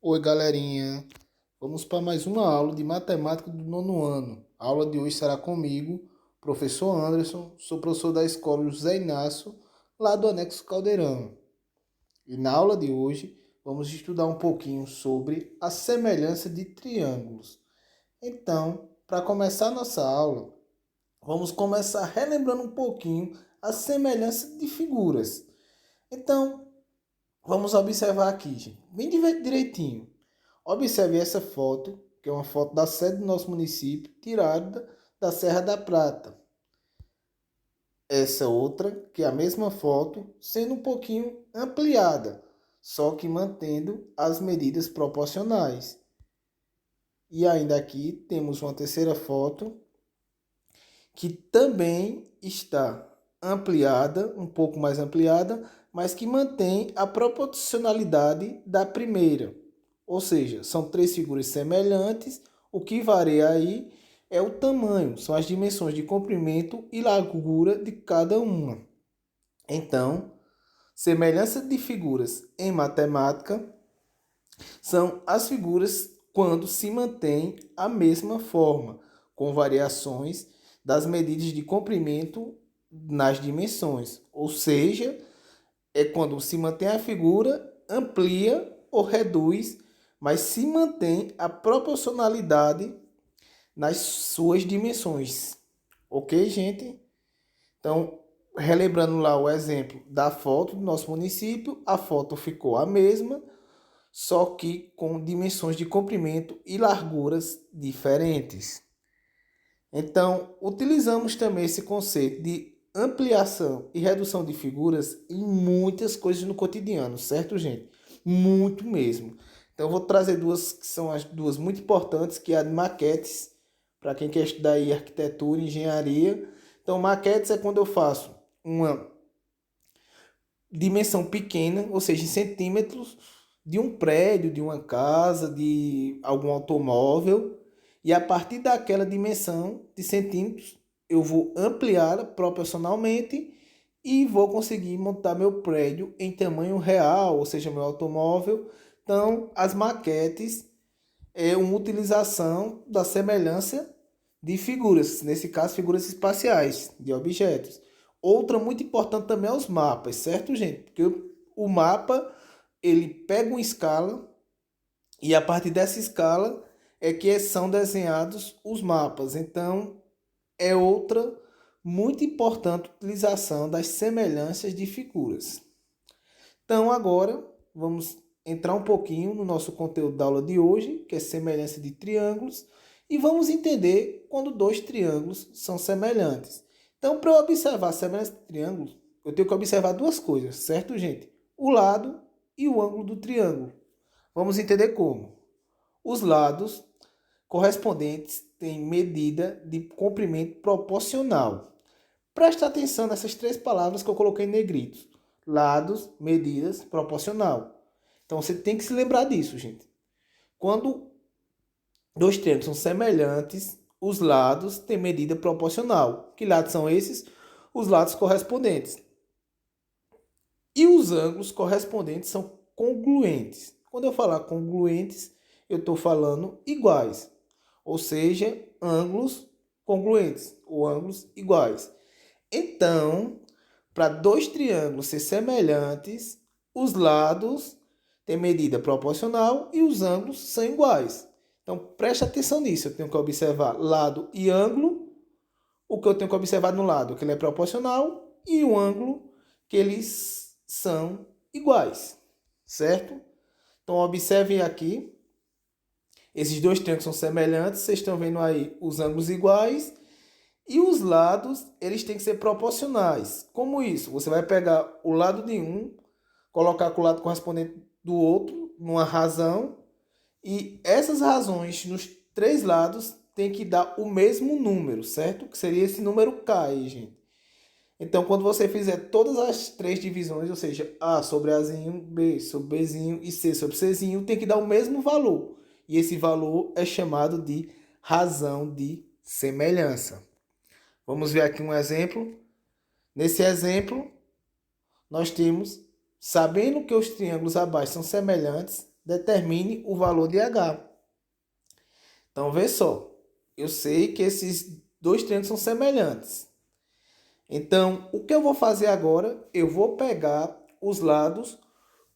Oi, galerinha. Vamos para mais uma aula de matemática do nono ano. A aula de hoje será comigo, professor Anderson, sou professor da escola José Inácio, lá do Anexo Caldeirão. E na aula de hoje vamos estudar um pouquinho sobre a semelhança de triângulos. Então, para começar nossa aula, vamos começar relembrando um pouquinho a semelhança de figuras. Então, vamos observar aqui, gente, bem direitinho. Observe essa foto, que é uma foto da sede do nosso município, tirada da Serra da Prata. Essa outra, que é a mesma foto, sendo um pouquinho ampliada, só que mantendo as medidas proporcionais. E ainda aqui temos uma terceira foto, que também está ampliada, um pouco mais ampliada, mas que mantém a proporcionalidade da primeira. Ou seja, são três figuras semelhantes, o que varia aí é o tamanho, são as dimensões de comprimento e largura de cada uma. Então, semelhança de figuras em matemática são as figuras quando se mantém a mesma forma, com variações das medidas de comprimento nas dimensões. Ou seja, é quando se mantém a figura, amplia ou reduz, mas se mantém a proporcionalidade nas suas dimensões. Ok, gente? Então, relembrando lá o exemplo da foto do nosso município, a foto ficou a mesma, só que com dimensões de comprimento e larguras diferentes. Então, utilizamos também esse conceito de ampliação e redução de figuras em muitas coisas no cotidiano, certo, gente? Muito mesmo. Então, eu vou trazer duas que são as duas muito importantes, que é a de maquetes, para quem quer estudar aí arquitetura e engenharia. Então, maquetes é quando eu faço uma dimensão pequena, ou seja, em centímetros, de um prédio, de uma casa, de algum automóvel, e a partir daquela dimensão de centímetros, eu vou ampliá-la proporcionalmente e vou conseguir montar meu prédio em tamanho real, ou seja, meu automóvel. Então, as maquetes é uma utilização da semelhança de figuras, nesse caso, figuras espaciais, de objetos. Outra muito importante também é os mapas, certo, gente? Porque o mapa, ele pega uma escala e a partir dessa escala é que são desenhados os mapas. Então, é outra muito importante utilização das semelhanças de figuras. Então, agora, vamos entrar um pouquinho no nosso conteúdo da aula de hoje, que é semelhança de triângulos, e vamos entender quando dois triângulos são semelhantes. Então, para eu observar a semelhança de triângulos, eu tenho que observar duas coisas, certo, gente? O lado e o ângulo do triângulo. Vamos entender como. Os lados correspondentes têm medida de comprimento proporcional. Presta atenção nessas três palavras que eu coloquei em negritos. Lados, medidas, proporcional. Então você tem que se lembrar disso, gente. Quando dois triângulos são semelhantes, os lados têm medida proporcional. Que lados são esses? Os lados correspondentes. E os ângulos correspondentes são congruentes. Quando eu falar congruentes, eu estou falando iguais. Ou seja, ângulos congruentes ou ângulos iguais. Então, para dois triângulos ser semelhantes, os lados têm medida proporcional e os ângulos são iguais. Então, preste atenção nisso. Eu tenho que observar lado e ângulo. O que eu tenho que observar no lado, que ele é proporcional, e o ângulo, que eles são iguais. Certo? Então, observem aqui. Esses dois triângulos são semelhantes. Vocês estão vendo aí os ângulos iguais. E os lados, eles têm que ser proporcionais. Como isso? Você vai pegar o lado de um, colocar com o lado correspondente do outro, numa razão, e essas razões nos três lados tem que dar o mesmo número, certo? Que seria esse número K aí, gente. Então, quando você fizer todas as três divisões, ou seja, A sobre Azinho, B sobre Bzinho e C sobre Czinho, tem que dar o mesmo valor. E esse valor é chamado de razão de semelhança. Vamos ver aqui um exemplo. Nesse exemplo, nós temos, sabendo que os triângulos abaixo são semelhantes, determine o valor de H. Então, vê só. Eu sei que esses dois triângulos são semelhantes. Então, o que eu vou fazer agora? Eu vou pegar os lados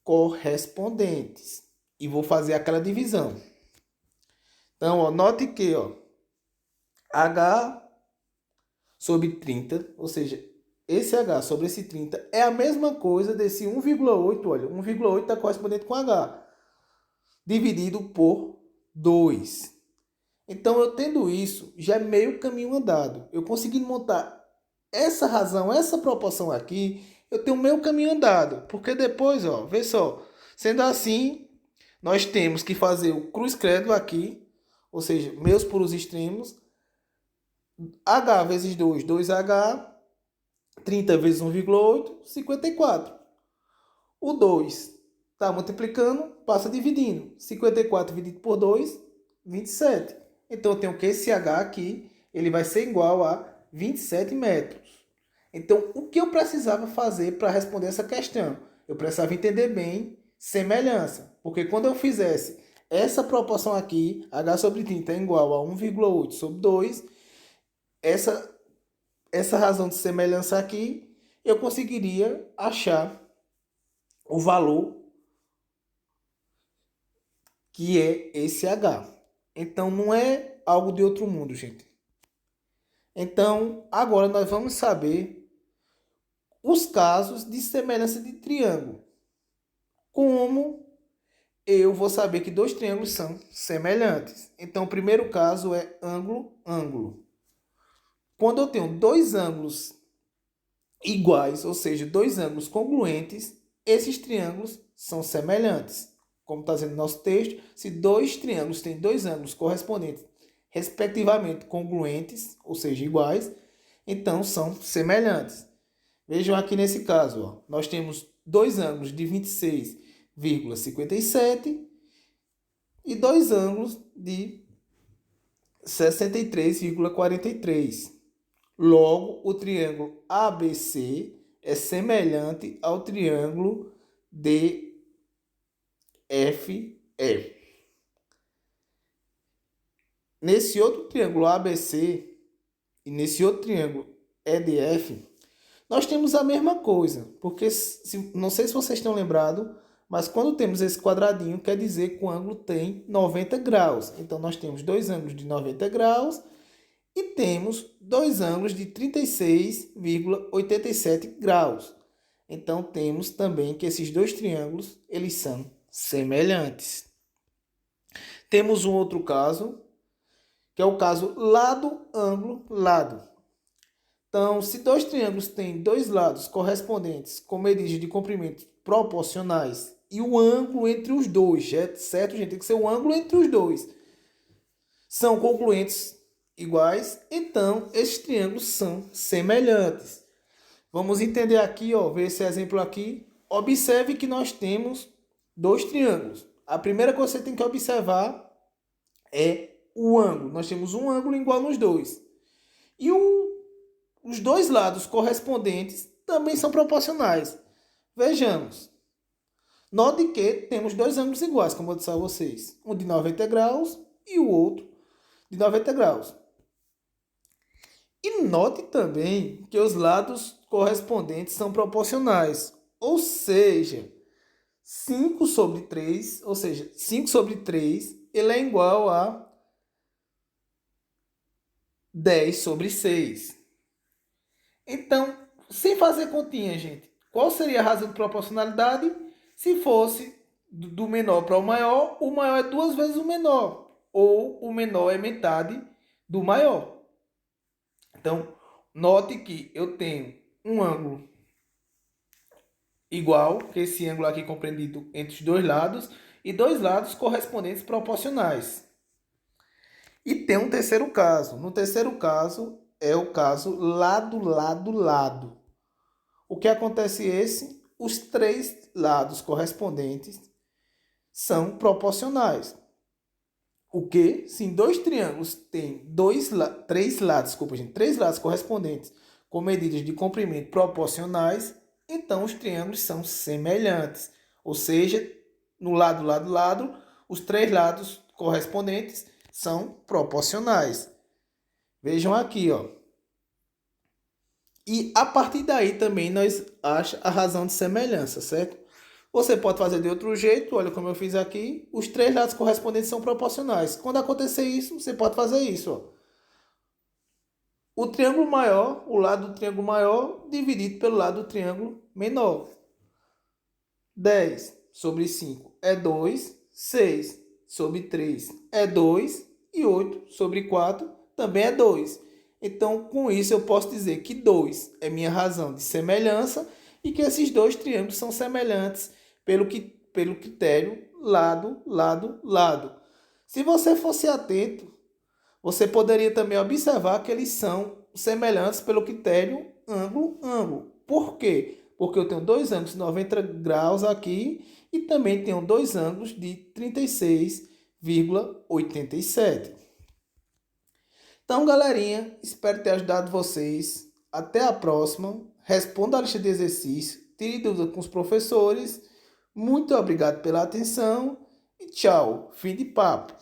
correspondentes e vou fazer aquela divisão. Então, ó, note que ó, H sobre 30, ou seja, esse H sobre esse 30 é a mesma coisa desse 1,8, olha, 1,8 está correspondente com H, dividido por 2. Então, eu tendo isso, já é meio caminho andado. Eu consegui montar essa razão, essa proporção aqui, eu tenho meio caminho andado. Porque depois, ó, vê só, sendo assim, nós temos que fazer o cruz-credo aqui, ou seja, meus puros extremos, H vezes 2, 2H, 30 vezes 1,8, 54. O 2 está multiplicando, passa dividindo. 54 dividido por 2, 27. Então, eu tenho que esse H aqui, ele vai ser igual a 27 metros. Então, o que eu precisava fazer para responder essa questão? Eu precisava entender bem semelhança. Porque quando eu fizesse essa proporção aqui, H sobre 30 é igual a 1,8 sobre 2, essa razão de semelhança aqui, eu conseguiria achar o valor que é esse H. Então, não é algo de outro mundo, gente. Então, agora nós vamos saber os casos de semelhança de triângulo. Como eu vou saber que dois triângulos são semelhantes? Então, o primeiro caso é ângulo, ângulo. Quando eu tenho dois ângulos iguais, ou seja, dois ângulos congruentes, esses triângulos são semelhantes. Como está dizendo no nosso texto, se dois triângulos têm dois ângulos correspondentes, respectivamente congruentes, ou seja, iguais, então são semelhantes. Vejam aqui nesse caso, ó, nós temos dois ângulos de 26,57 e dois ângulos de 63,43. Logo, o triângulo ABC é semelhante ao triângulo DFE. Nesse outro triângulo ABC e nesse outro triângulo EDF, nós temos a mesma coisa, porque não sei se vocês estão lembrados, mas quando temos esse quadradinho, quer dizer que o ângulo tem 90 graus. Então, nós temos dois ângulos de 90 graus e temos dois ângulos de 36,87 graus. Então, temos também que esses dois triângulos, eles são semelhantes. Temos um outro caso, que é o caso lado, ângulo, lado. Então, se dois triângulos têm dois lados correspondentes com medidas de comprimento proporcionais e o ângulo entre os dois, certo, gente? Tem que ser o ângulo entre os dois. São congruentes iguais, então esses triângulos são semelhantes. Vamos entender aqui, ó, ver esse exemplo aqui. Observe que nós temos dois triângulos. A primeira coisa que você tem que observar é o ângulo. Nós temos um ângulo igual nos dois. E os dois lados correspondentes também são proporcionais. Vejamos. Note que temos dois ângulos iguais, como eu disse a vocês. Um de 90 graus e o outro de 90 graus. E note também que os lados correspondentes são proporcionais. Ou seja, 5 sobre 3, ou seja, 5 sobre 3, ele é igual a 10 sobre 6. Então, sem fazer continha, gente, qual seria a razão de proporcionalidade? Se fosse do menor para o maior é duas vezes o menor, ou o menor é metade do maior. Então, note que eu tenho um ângulo igual, que esse ângulo aqui compreendido entre os dois lados, e dois lados correspondentes proporcionais. E tem um terceiro caso. No terceiro caso, é o caso lado, lado, lado. O que acontece esse? Os três lados correspondentes são proporcionais. O que? Se dois triângulos têm três lados correspondentes com medidas de comprimento proporcionais, então os triângulos são semelhantes. Ou seja, no lado, os três lados correspondentes são proporcionais. Vejam aqui, ó. E a partir daí também nós achamos a razão de semelhança, certo? Você pode fazer de outro jeito, olha como eu fiz aqui. Os três lados correspondentes são proporcionais. Quando acontecer isso, você pode fazer isso, ó. O triângulo maior, o lado do triângulo maior, dividido pelo lado do triângulo menor. 10 sobre 5 é 2, 6 sobre 3 é 2 e 8 sobre 4 também é 2. Então, com isso, eu posso dizer que 2 é minha razão de semelhança e que esses dois triângulos são semelhantes pelo critério lado, lado, lado. Se você fosse atento, você poderia também observar que eles são semelhantes pelo critério ângulo, ângulo. Por quê? Porque eu tenho dois ângulos de 90 graus aqui e também tenho dois ângulos de 36,87. Então, galerinha, espero ter ajudado vocês. Até a próxima. Responda a lista de exercícios. Tire dúvidas com os professores. Muito obrigado pela atenção e tchau. Fim de papo.